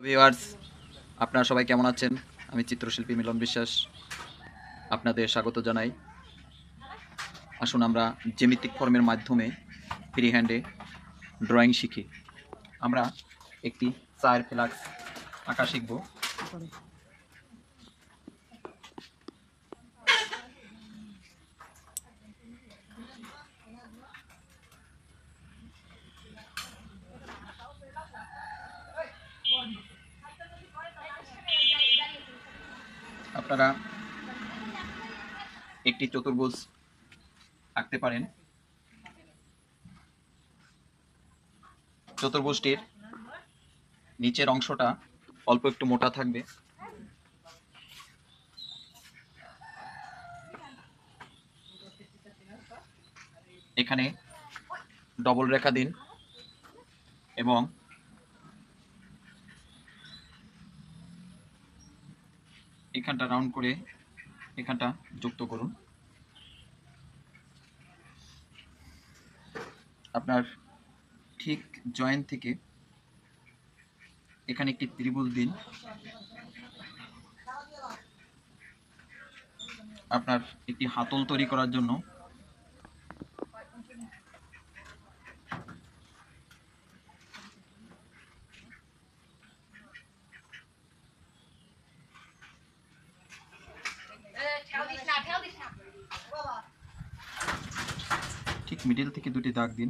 Viewers, আপনারা সবাই কেমন আছেন? আমি চিত্রশিল্পী মিলন বিশ্বাস আপনাদের স্বাগত জানাই। আসুন আমরা জ্যামিতিক ফর্মের মাধ্যমে ফ্রি হ্যান্ডে ড্রয়িং শিখি। আমরা একটি চায়ের ফ্লাক্স আঁকা শিখব। আপনারা একটি চতুর্ভুজ আঁকতে পারেন। চতুর্ভুজটির নিচের অংশটা অল্প একটু মোটা থাকবে। এখানে ডবল রেখা দিন এবং এখানটা রাউন্ড করে এখানটা যুক্ত করুন। আপনার ঠিক জয়েন্ট থেকে এখানে একটি ত্রিভুজ দিন। আপনার একটি হাতল তৈরি করার জন্য ঠিক মিডিল থেকে দুটি দাগ দিন।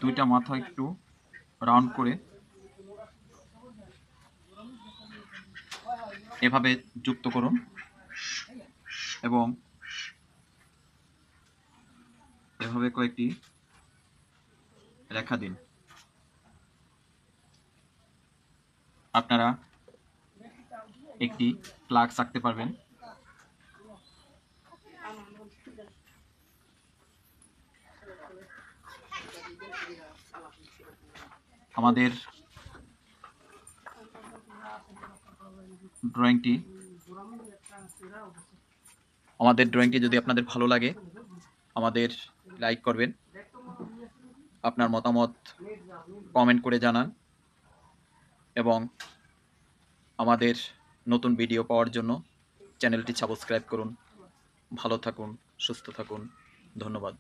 দুইটা মাথা একটু রাউন্ড করে এভাবে যুক্ত করুন এবং এভাবে কয়েকটি রেখা দিন। আপনারা একটি ফ্লাক্স আঁকতে পারবেন। আমাদের ড্রয়িংটি যদি আপনাদের ভালো লাগে আমাদের লাইক করবেন, আপনার মতামত কমেন্ট করে জানান এবং আমাদের নতুন ভিডিও পাওয়ার জন্য চ্যানেলটি সাবস্ক্রাইব করুন। ভালো থাকুন, সুস্থ থাকুন। ধন্যবাদ।